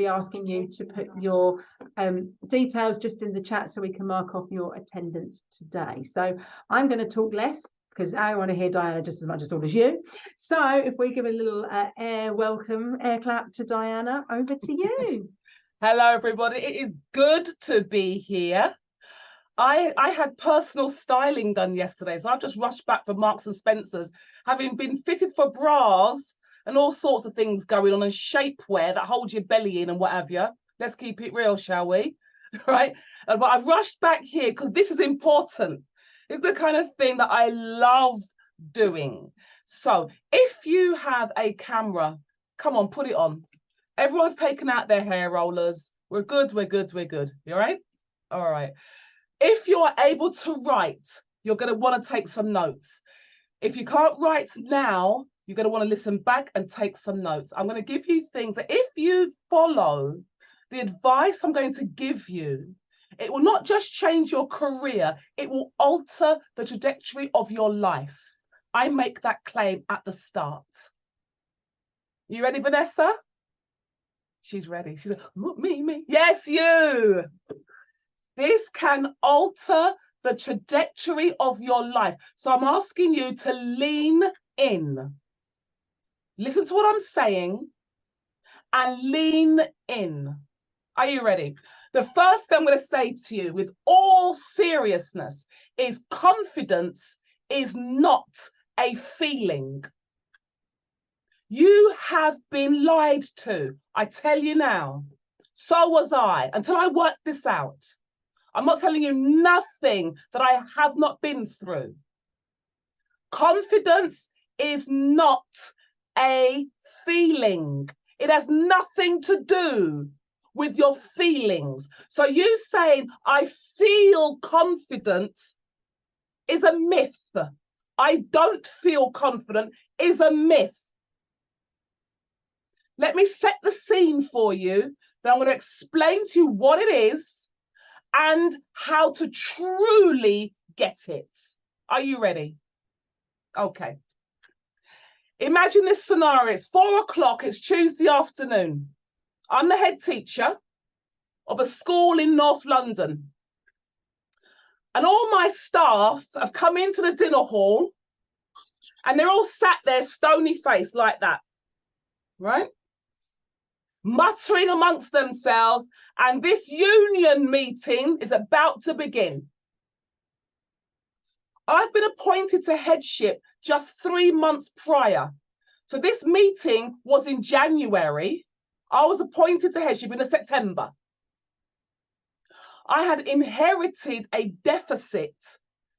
be asking you to put your details just in the chat so we can mark off your attendance today. So I'm going to talk less because I want to hear Diana just as much as all as you. So if we give a little air clap to Diana, over to you. Hello, everybody. It is good to be here. I had personal styling done yesterday, so I've just rushed back from Marks and Spencer's, having been fitted for bras and all sorts of things going on, and shapewear that holds your belly in and what have you. Let's keep it real, shall we? Right? But I've rushed back here because this is important. It's the kind of thing that I love doing. So if you have a camera, come on, put it on. Everyone's taken out their hair rollers. We're good, we're good, we're good. You all right? All right. If you're able to write, you're going to want to take some notes. If you can't write now, you're going to want to listen back and take some notes. I'm going to give you things that if you follow the advice I'm going to give you, it will not just change your career, it will alter the trajectory of your life. I make that claim at the start. You ready, Vanessa? She's ready. She's like, me. Yes, you. This can alter the trajectory of your life. So I'm asking you to lean in. Listen to what I'm saying and lean in. Are you ready? The first thing I'm going to say to you with all seriousness is confidence is not a feeling. You have been lied to. I tell you now. So was I, until I worked this out. I'm not telling you nothing that I have not been through. Confidence is not a feeling. It has nothing to do with your feelings. So you saying, I feel confident is a myth. I don't feel confident is a myth. Let me set the scene for you. Then I'm going to explain to you what it is and how to truly get it. Are you ready? Okay. Imagine this scenario. It's 4 o'clock. It's Tuesday afternoon. I'm the head teacher of a school in North London. And all my staff have come into the dinner hall and they're all sat there stony-faced like that, right? Muttering amongst themselves, and this union meeting is about to begin. I've been appointed to headship just 3 months prior. So this meeting was in January. I was appointed to headship in September. I had inherited a deficit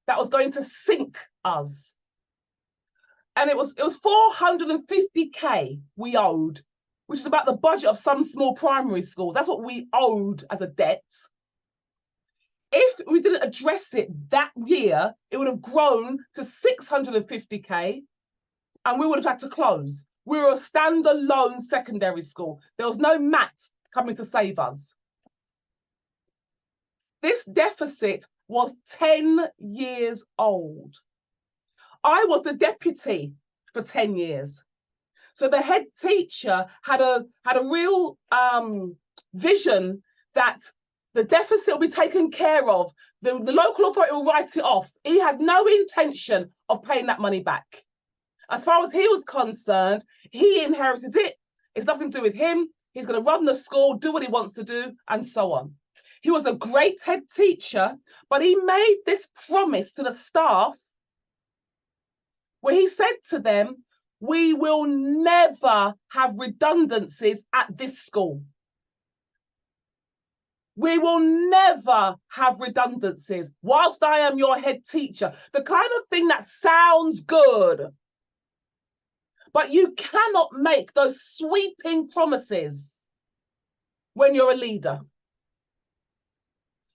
that was going to sink us. And it was 450k we owed, which is about the budget of some small primary schools. That's what we owed as a debt. If we didn't address it that year, it would have grown to 650k and we would have had to close. We were a standalone secondary school. There was no MAT coming to save us. This deficit was 10 years old. I was the deputy for 10 years. So the head teacher had a real vision that the deficit will be taken care of. The local authority will write it off. He had no intention of paying that money back. As far as he was concerned, he inherited it. It's nothing to do with him. He's going to run the school, do what he wants to do, and so on. He was a great head teacher, but he made this promise to the staff where he said to them, we will never have redundancies at this school. We will never have redundancies whilst I am your head teacher. The kind of thing that sounds good, but you cannot make those sweeping promises when you're a leader.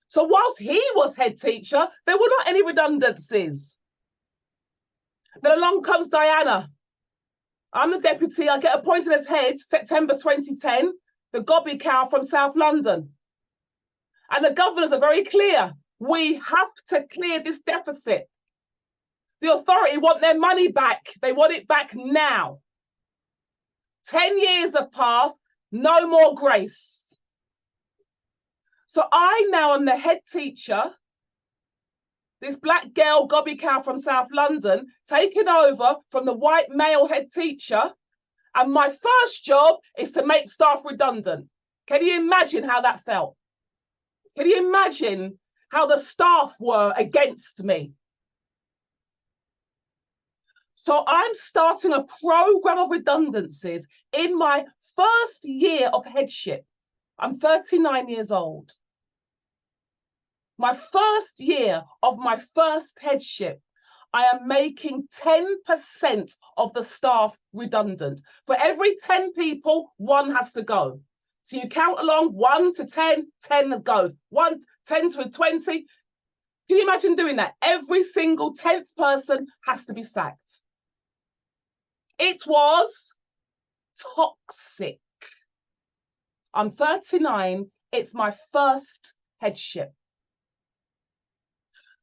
So whilst he was head teacher, there were not any redundancies. Then along comes Diana. I'm the deputy. I get appointed as head September 2010, the gobby cow from South London. And the governors are very clear. We have to clear this deficit. The authority want their money back. They want it back now. 10 years have passed, no more grace. So I now am the head teacher, this black girl, gobby cow from South London, taking over from the white male head teacher. And my first job is to make staff redundant. Can you imagine how that felt? Can you imagine how the staff were against me? So I'm starting a program of redundancies in my first year of headship. I'm 39 years old. My first year of my first headship, I am making 10% of the staff redundant. For every 10 people, one has to go. So you count along 1 to 10, 10 goes. 10 to 20. Can you imagine doing that? Every single 10th person has to be sacked. It was toxic. I'm 39. It's my first headship.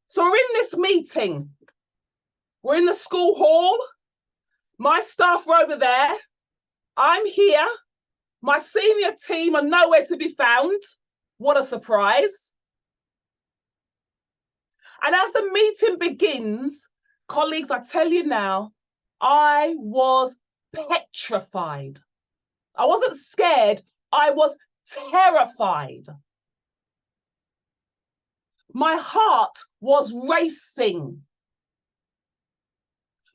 So we're in this meeting. We're in the school hall. My staff are over there. I'm here. My senior team are nowhere to be found. What a surprise. And as the meeting begins, colleagues, I tell you now, I was petrified. I wasn't scared. I was terrified. My heart was racing.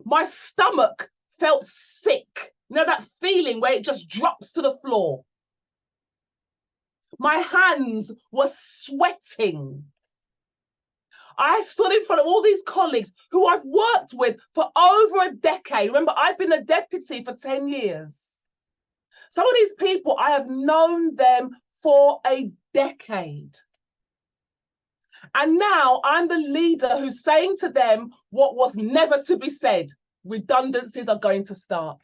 My stomach felt sick. You know that feeling where it just drops to the floor? My hands were sweating. I stood in front of all these colleagues who I've worked with for over a decade. Remember, I've been a deputy for 10 years. Some of these people, I have known them for a decade. And now I'm the leader who's saying to them what was never to be said. Redundancies are going to start.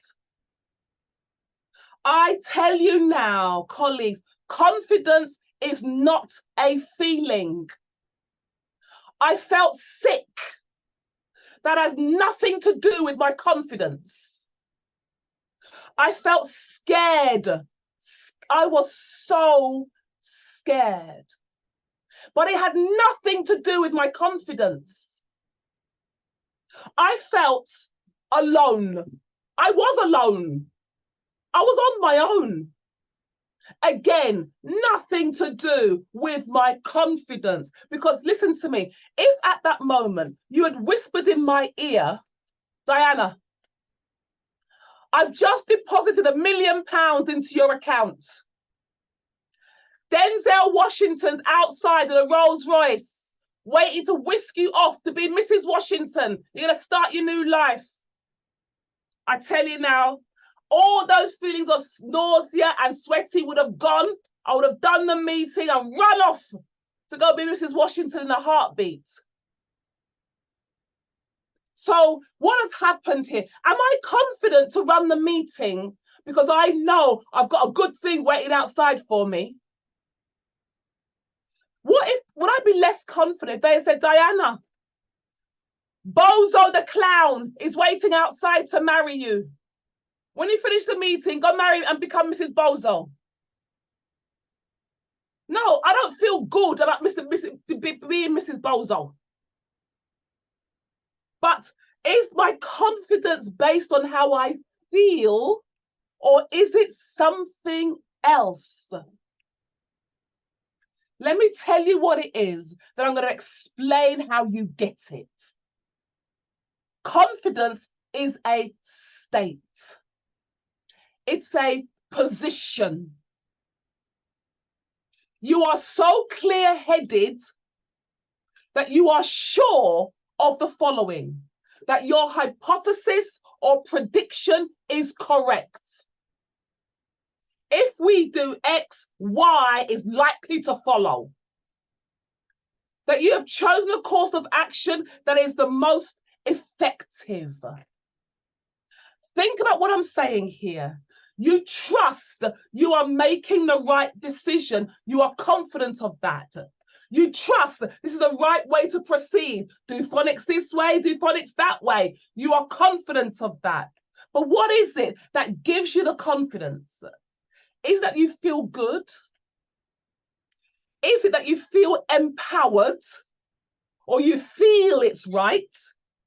I tell you now, colleagues, confidence is not a feeling. I felt sick. That had nothing to do with my confidence. I felt scared. I was so scared. But it had nothing to do with my confidence. I felt alone. I was alone. I was on my own. Again, nothing to do with my confidence. Because listen to me, if at that moment you had whispered in my ear, Diana, I've just deposited £1 million into your account. Denzel Washington's outside in a Rolls Royce, waiting to whisk you off to be Mrs. Washington. You're going to start your new life. I tell you now, all those feelings of nausea and sweaty would have gone. I would have done the meeting and run off to go be Mrs. Washington in a heartbeat. So what has happened here? Am I confident to run the meeting because I know I've got a good thing waiting outside for me? Would I be less confident if they said, Diana, Bozo the clown is waiting outside to marry you. When you finish the meeting, go marry and become Mrs. Bozo. No, I don't feel good about being Mrs. Bozo. But is my confidence based on how I feel, or is it something else? Let me tell you what it is, then I'm going to explain how you get it. Confidence is a state. It's a position. You are so clear-headed that you are sure of the following, that your hypothesis or prediction is correct. If we do X, Y is likely to follow. That you have chosen a course of action that is the most effective. Think about what I'm saying here. You trust you are making the right decision. You are confident of that. You trust this is the right way to proceed. Do phonics this way, do phonics that way. You are confident of that. But what is it that gives you the confidence? Is that you feel good? Is it that you feel empowered or you feel it's right?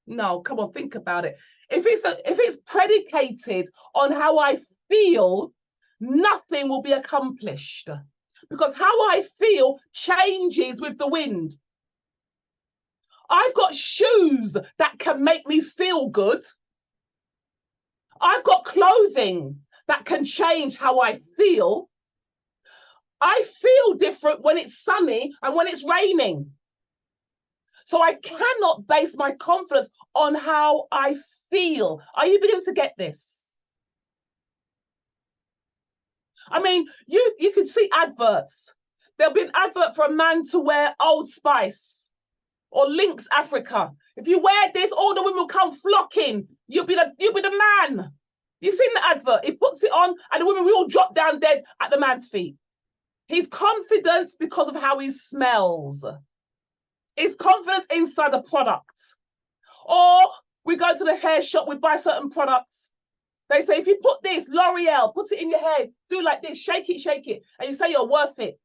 No, come on, think about it. If it's predicated on how I feel, nothing will be accomplished, because how I feel changes with the wind. I've got shoes that can make me feel good. I've got clothing that can change how I feel. I feel different when it's sunny and when it's raining. So I cannot base my confidence on how I feel. Are you beginning to get this? I mean, you can see adverts. There'll be an advert for a man to wear Old Spice or Lynx Africa. If you wear this, all the women will come flocking. You'll be the man. You've seen the advert. He puts it on and the women will all drop down dead at the man's feet. His confidence because of how he smells. His confidence inside the product. Or we go to the hair shop, we buy certain products. They say, if you put this, L'Oreal, put it in your hair, do like this, shake it, and you say you're worth it.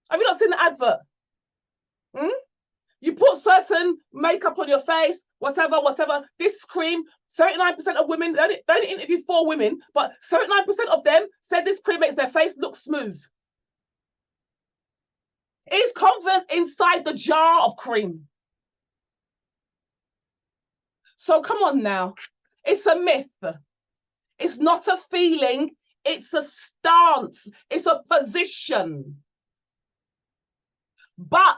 Have you not seen the advert? You put certain makeup on your face, whatever. This cream, 79% of women, they only interview 4 women, but 79% of them said this cream makes their face look smooth. Is confidence inside the jar of cream? So come on now. It's a myth. It's not a feeling. It's a stance. It's a position. But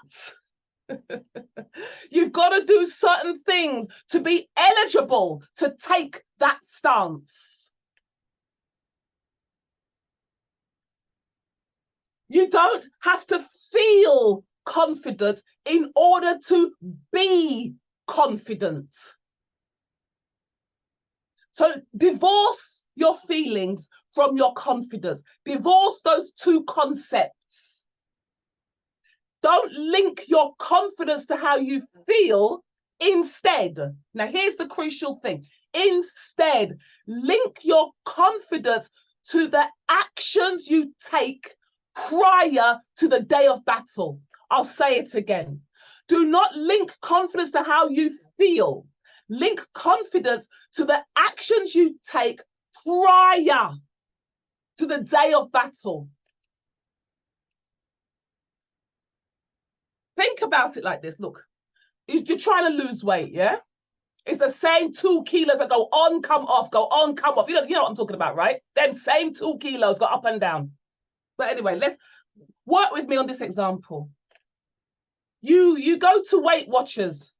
you've got to do certain things to be eligible to take that stance. You don't have to feel confident in order to be confident. So divorce your feelings from your confidence. Divorce those two concepts. Don't link your confidence to how you feel. Instead, now here's the crucial thing. Instead, link your confidence to the actions you take prior to the day of battle. I'll say it again. Do not link confidence to how you feel. Link confidence to the actions you take prior to the day of battle. Think about it like this. Look, you're trying to lose weight, yeah? It's the same 2 kilos that go on, come off, go on, come off. You know what I'm talking about, right? Them same 2 kilos go up and down. But anyway, let's work with me on this example. You go to Weight Watchers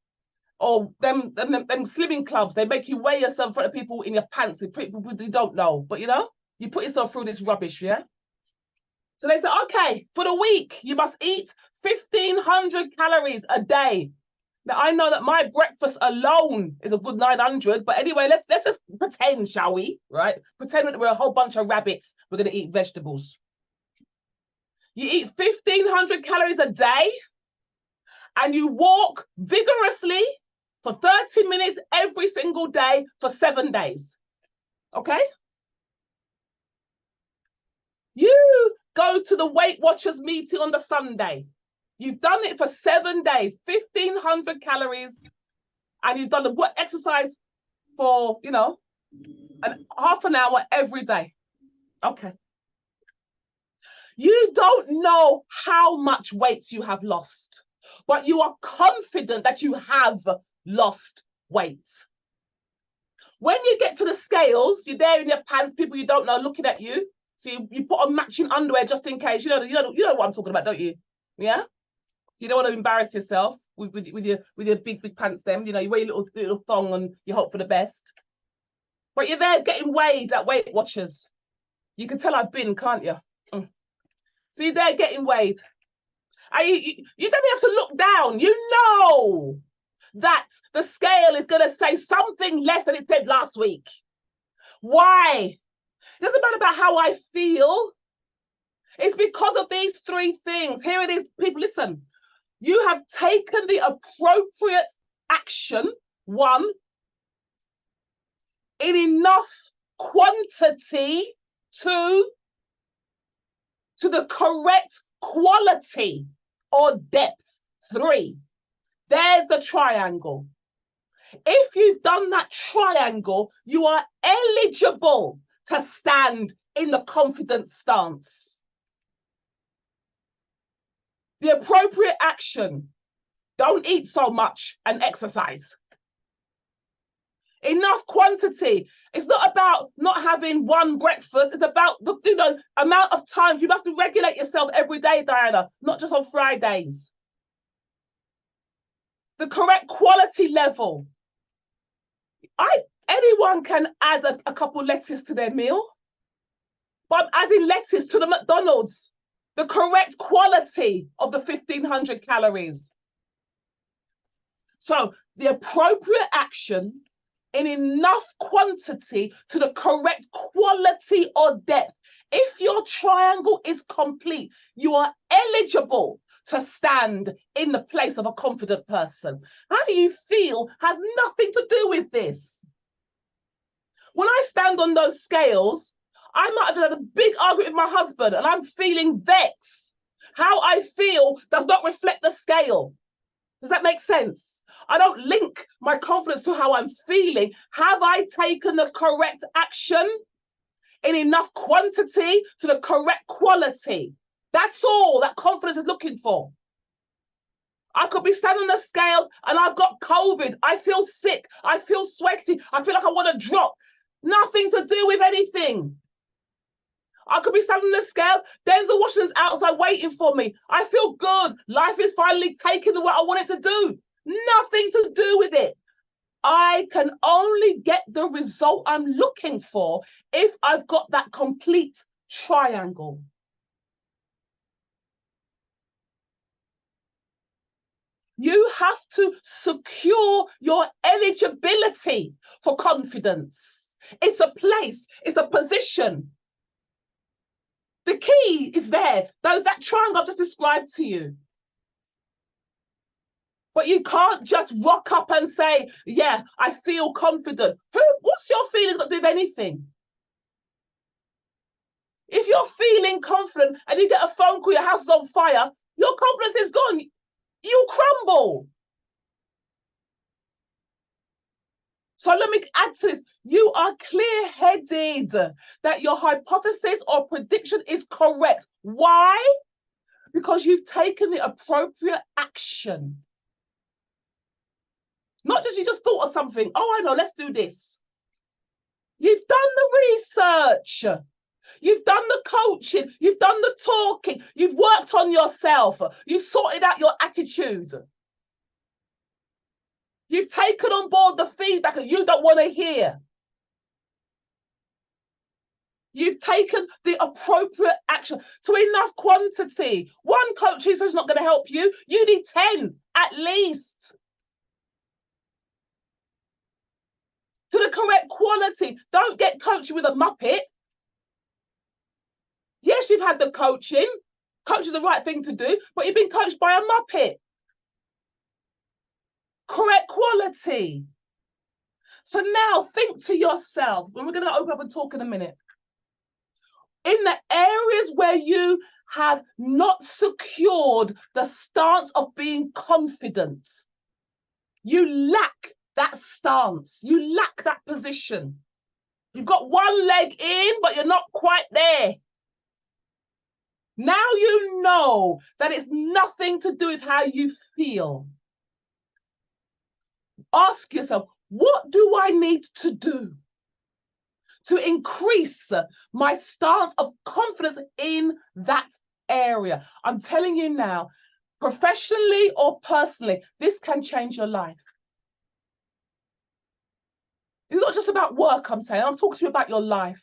or them slimming clubs. They make you weigh yourself in front of people in your pants, people you don't know. But you know, you put yourself through this rubbish, yeah? So they say, okay, for the week, you must eat 1,500 calories a day. Now, I know that my breakfast alone is a good 900, but anyway, let's just pretend, shall we, right? Pretend that we're a whole bunch of rabbits. We're going to eat vegetables. You eat 1,500 calories a day, and you walk vigorously for 30 minutes every single day for 7 days, okay? You go to the Weight Watchers meeting on the Sunday. You've done it for 7 days, 1,500 calories, and you've done the exercise for, you know, half an hour every day. Okay. You don't know how much weight you have lost, but you are confident that you have lost weight. When you get to the scales, you're there in your pants, people you don't know looking at you. So you put on matching underwear just in case. You know what I'm talking about, don't you? Yeah? You don't want to embarrass yourself with your big pants then. You know, you wear your little thong and you hope for the best. But you're there getting weighed at Weight Watchers. You can tell I've been, can't you? So you're there getting weighed. And you don't have to look down. You know that the scale is going to say something less than it said last week. Why? It doesn't matter about how I feel. It's because of these 3 things. Here it is, people, listen. You have taken the appropriate action, 1, in enough quantity, 2, to the correct quality. or depth. 3. There's the triangle. If you've done that triangle, you are eligible to stand in the confident stance. The appropriate action: don't eat so much and exercise. Enough quantity. It's not about not having one breakfast. It's about the amount of time. You have to regulate yourself every day, Diana, not just on Fridays. The correct quality level. Anyone can add a couple lettuce to their meal, but I'm adding lettuce to the McDonald's. The correct quality of the 1,500 calories. So the appropriate action in enough quantity to the correct quality or depth. If your triangle is complete, you are eligible to stand in the place of a confident person. How you feel has nothing to do with this. When I stand on those scales, I might have had a big argument with my husband and I'm feeling vexed. How I feel does not reflect the scale. Does that make sense? I don't link my confidence to how I'm feeling. Have I taken the correct action in enough quantity to the correct quality? That's all that confidence is looking for. I could be standing on the scales and I've got COVID. I feel sick. I feel sweaty. I feel like I want to drop. Nothing to do with anything. I could be standing on the scales. Denzel Washington's outside waiting for me. I feel good. Life is finally taking the way I want it to do. Nothing to do with it. I can only get the result I'm looking for if I've got that complete triangle. You have to secure your eligibility for confidence. It's a place, it's a position. The key is there. That triangle I've just described to you. But you can't just rock up and say, yeah, I feel confident. What's your feeling got to do with anything? If you're feeling confident and you get a phone call, your house is on fire, your confidence is gone. You crumble. So let me add to this. You are clear-headed that your hypothesis or prediction is correct. Why? Because you've taken the appropriate action. Not just you just thought of something. Oh, I know, let's do this. You've done the research. You've done the coaching. You've done the talking. You've worked on yourself. You've sorted out your attitude. You've taken on board the feedback that you don't want to hear. You've taken the appropriate action to enough quantity. One coach is not going to help you. You need 10 at least. To the correct quality. Don't get coaching with a muppet. Yes, you've had the coaching. Coach is the right thing to do, but you've been coached by a muppet. Correct quality. So now think to yourself, and we're going to open up and talk in a minute. In the areas where you have not secured the stance of being confident, you lack that stance, you lack that position. You've got one leg in, but you're not quite there. Now you know that it's nothing to do with how you feel. Ask yourself, what do I need to do to increase my stance of confidence in that area? I'm telling you now, professionally or personally, this can change your life. It's not just about work, I'm saying. I'm talking to you about your life.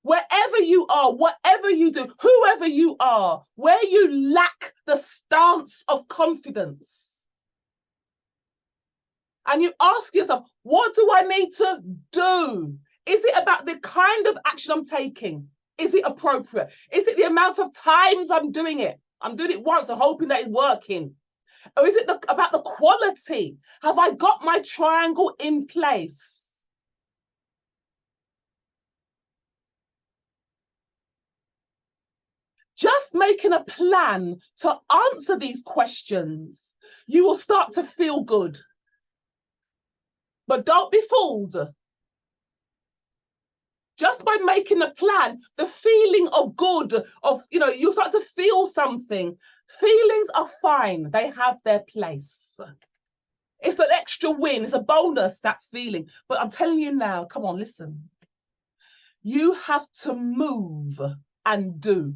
Wherever you are, whatever you do, whoever you are, where you lack the stance of confidence, and you ask yourself, what do I need to do? Is it about the kind of action I'm taking? Is it appropriate? Is it the amount of times I'm doing it? I'm doing it once, I'm hoping that it's working. Or is it about the quality? Have I got my triangle in place? Just making a plan to answer these questions, you will start to feel good. But don't be fooled. Just by making a plan, the feeling of good, of, you start to feel something. Feelings are fine. They have their place. It's an extra win. It's a bonus, that feeling. But I'm telling you now, come on, listen. You have to move and do.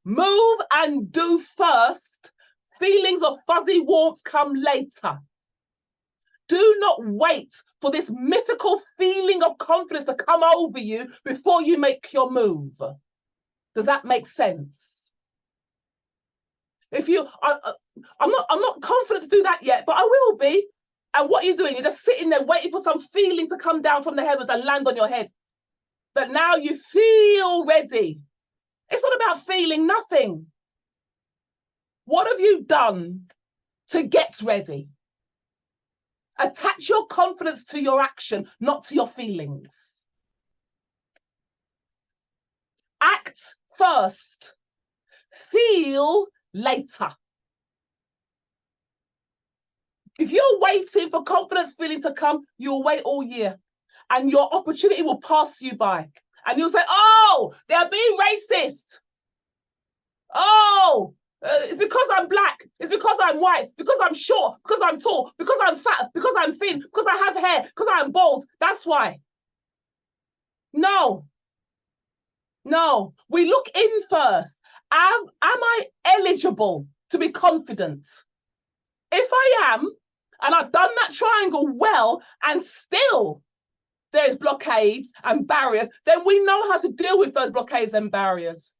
Move and do first. Feelings of fuzzy warmth come later. Do not wait for this mythical feeling of confidence to come over you before you make your move. Does that make sense? If you, I'm not confident to do that yet, but I will be. And what are you doing? You're just sitting there waiting for some feeling to come down from the heavens and land on your head. But now you feel ready. It's not about feeling nothing. What have you done to get ready? Attach your confidence to your action, not to your feelings. Act first. Feel later. If you're waiting for confidence feeling to come, you'll wait all year and your opportunity will pass you by. And you'll say, oh, they're being racist. Oh, it's because I'm black. It's because I'm white. Because I'm short. Because I'm tall. Because I'm fat. Because I'm thin. Because I have hair. Because I'm bald. That's why. No. No. We look in first. Am I eligible to be confident? If I am, and I've done that triangle well, and still there's blockades and barriers, then we know how to deal with those blockades and barriers.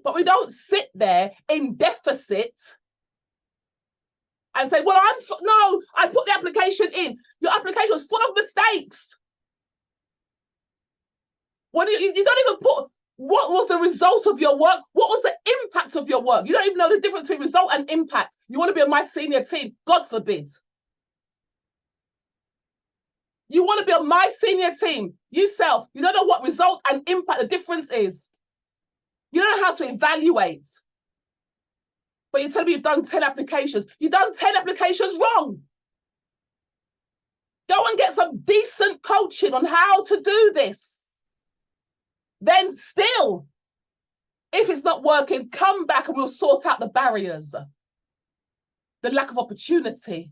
But we don't sit there in deficit and say, well, no, I put the application in. Your application was full of mistakes. When you don't even put, what was the result of your work? What was the impact of your work? You don't even know the difference between result and impact. You want to be on my senior team, God forbid. You want to be on my senior team, yourself. You don't know what result and impact the difference is. You don't know how to evaluate. But you tell me you've done 10 applications. You've done 10 applications wrong. Go and get some decent coaching on how to do this. Then still, if it's not working, come back and we'll sort out the barriers, the lack of opportunity.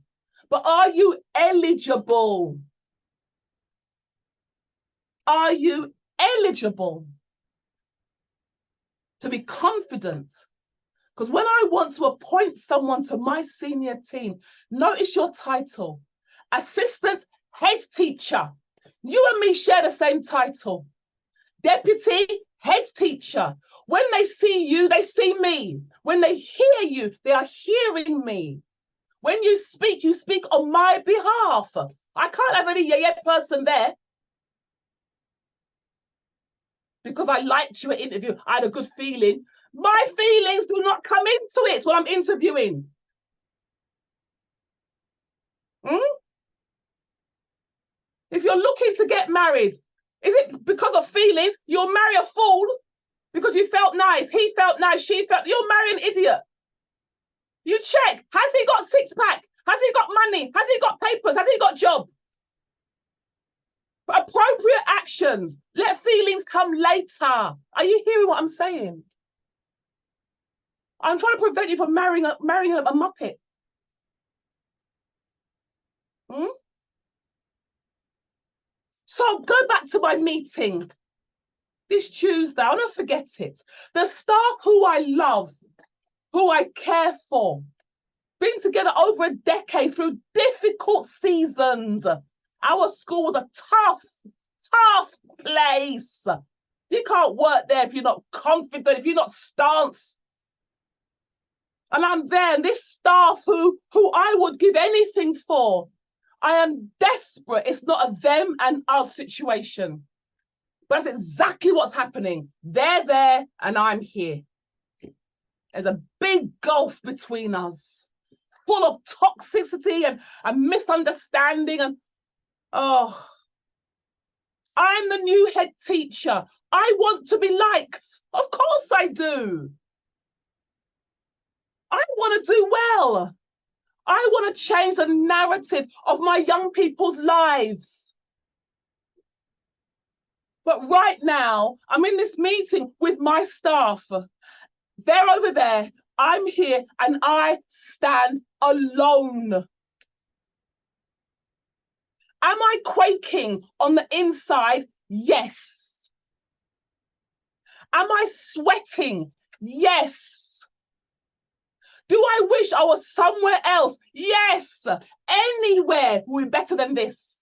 But are you eligible? Are you eligible to be confident? Because when I want to appoint someone to my senior team, notice your title, assistant head teacher. You and me share the same title. Deputy head teacher. When they see you, they see me. When they hear you, they are hearing me. When you speak on my behalf. I can't have any yeah person there. Because I liked your interview, I had a good feeling. My feelings do not come into it when I'm interviewing. If you're looking to get married, is it because of feelings? You'll marry a fool because you felt nice, he felt nice, she felt, you'll marry an idiot. You check, has he got six-pack? Has he got money? Has he got papers? Has he got job? Appropriate actions. Let feelings come later. Are you hearing what I'm saying? I'm trying to prevent you from marrying a muppet. So go back to my meeting this Tuesday. I'll never forget it. The staff who I love, who I care for, been together over a decade through difficult seasons. Our school was a tough place. You can't work there if you're not confident, if you're not stance. And I'm there, and this staff who I would give anything for. I am desperate. It's not a them and us situation. But that's exactly what's happening. They're there and I'm here. There's a big gulf between us, full of toxicity and misunderstanding. And oh, I'm the the new head teacher. I want to be liked. Of course I do. I want to do well. I want to change the narrative of my young people's lives. But right now, I'm in this meeting with my staff. They're over there. I'm here and I stand alone. Am I quaking on the inside? Yes. Am I sweating? Yes. Do I wish I was somewhere else? Yes. Anywhere will be better than this.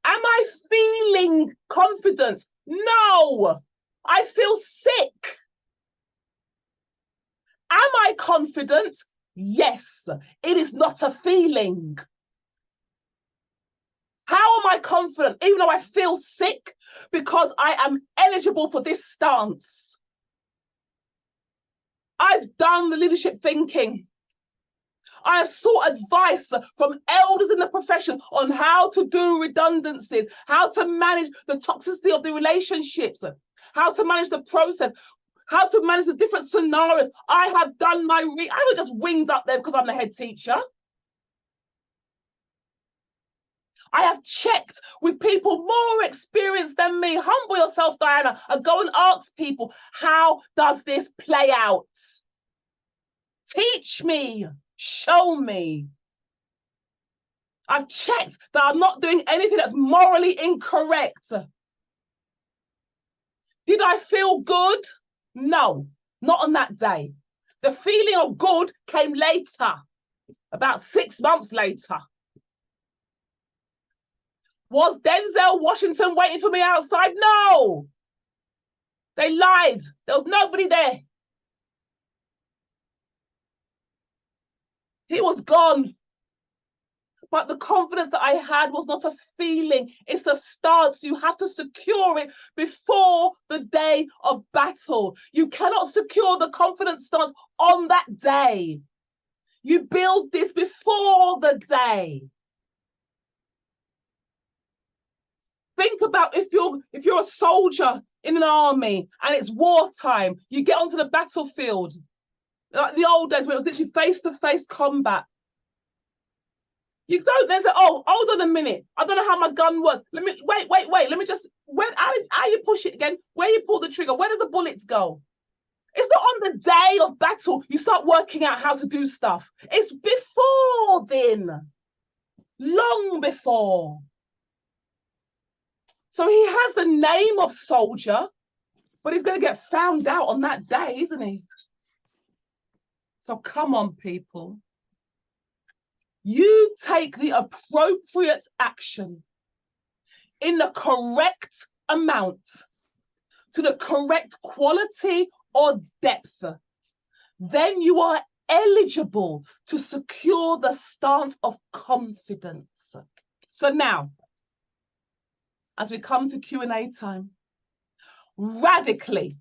Am I feeling confident? No. I feel sick. Am I confident? Yes. It is not a feeling. How am I confident, even though I feel sick? Because I am eligible for this stance. I've done the leadership thinking. I have sought advice from elders in the profession on how to do redundancies, how to manage the toxicity of the relationships, how to manage the process, how to manage the different scenarios. I have done I haven't just winged up there because I'm the head teacher. I have checked with people more experienced than me. Humble yourself, Diana, and go and ask people, how does this play out? Teach me, show me. I've checked that I'm not doing anything that's morally incorrect. Did I feel good? No, not on that day. The feeling of good came later, about 6 months later. Was Denzel Washington waiting for me outside? No. They lied. There was nobody there. He was gone. But the confidence that I had was not a feeling. It's a stance. You have to secure it before the day of battle. You cannot secure the confidence stance on that day. You build this before the day. Think about if you're a soldier in an army and it's wartime, you get onto the battlefield, like the old days where it was literally face-to-face combat. You don't then say, oh, hold on a minute. I don't know how my gun was. Let me wait. Let me just how you push it again? Where you pull the trigger? Where do the bullets go? It's not on the day of battle you start working out how to do stuff. It's before then, long before. So he has the name of soldier, but he's going to get found out on that day, isn't he? So come on, people. You take the appropriate action in the correct amount, to the correct quality or depth. Then you are eligible to secure the stance of confidence. So now, as we come to Q&A time, radically,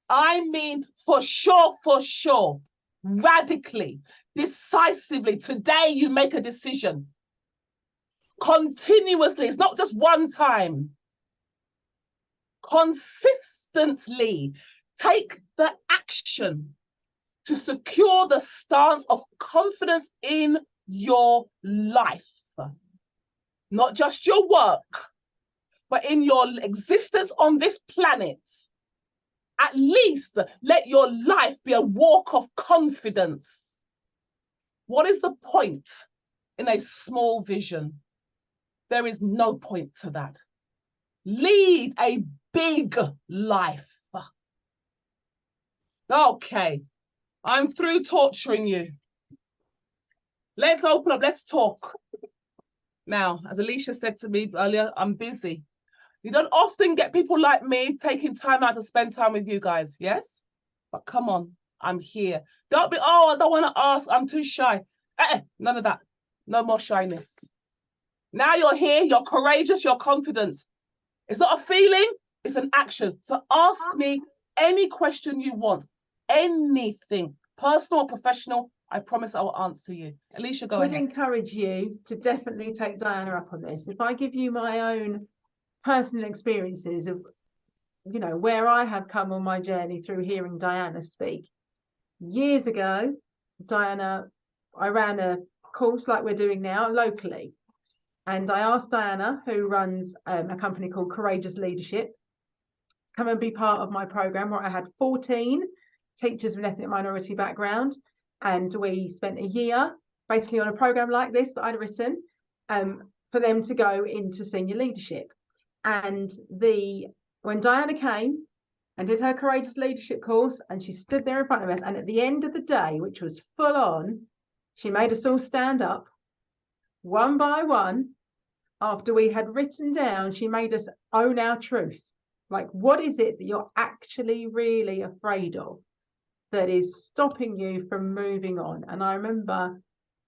I mean for sure, radically, decisively, today you make a decision. Continuously, it's not just one time. Consistently take the action to secure the stance of confidence in your life. Not just your work, but in your existence on this planet. At least let your life be a walk of confidence. What is the point in a small vision? There is no point to that. Lead a big life. Okay, I'm through torturing you. Let's open up, let's talk. Now, as Alicia said to me earlier, I'm busy. You don't often get people like me taking time out to spend time with you guys, yes? But come on, I'm here. Don't be, oh, I don't want to ask, I'm too shy. None of that. No more shyness. Now you're here, you're courageous, you're confident. It's not a feeling, it's an action. So ask me any question you want, anything, personal or professional, I promise I will answer you. Alicia, go ahead. I would encourage you to definitely take Diana up on this. If I give you my own personal experiences of, you know, where I have come on my journey through hearing Diana speak. Years ago, I ran a course like we're doing now locally. And I asked Diana, who runs a company called Courageous Leadership, to come and be part of my program, where I had 14 teachers with ethnic minority background. And we spent a year basically on a program like this that I'd written for them to go into senior leadership. And when Diana came and did her Courageous Leadership course, and she stood there in front of us, and at the end of the day, which was full on, she made us all stand up one by one. After we had written down, she made us own our truth. Like, what is it that you're actually really afraid of that is stopping you from moving on? And I remember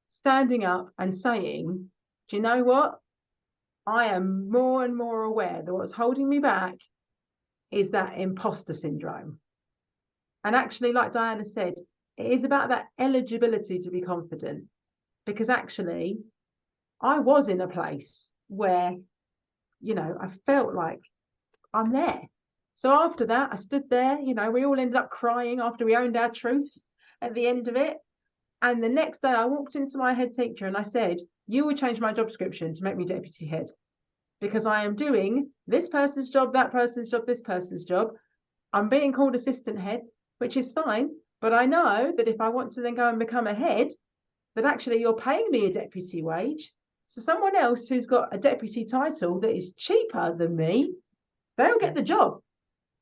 standing up and saying, do you know what? I am more and more aware that what's holding me back is that imposter syndrome. And actually, like Diana said, it is about that eligibility to be confident, because actually I was in a place where, you know, I felt like I'm there. So after that, I stood there, you know, we all ended up crying after we owned our truth at the end of it. And the next day I walked into my head teacher and I said, you will change my job description to make me deputy head, because I am doing this person's job, that person's job, this person's job. I'm being called assistant head, which is fine. But I know that if I want to then go and become a head, that actually you're paying me a deputy wage. So someone else who's got a deputy title that is cheaper than me, they'll get the job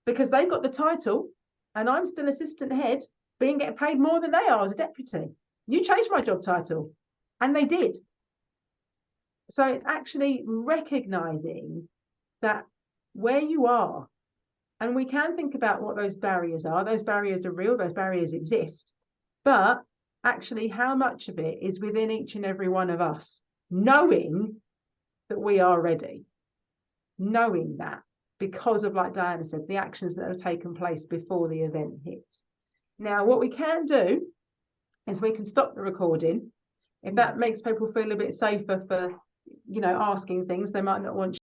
because they've got the title, and I'm still assistant head getting paid more than they are as a deputy. You changed my job title. And they did. So it's actually recognizing that where you are, and we can think about what those barriers are. Those barriers are real, those barriers exist. But actually, how much of it is within each and every one of us, knowing that we are ready, knowing that, because of, like Diana said, the actions that have taken place before the event hits. Now, what we can do is we can stop the recording. If that makes people feel a bit safer for, you know, asking things they might not want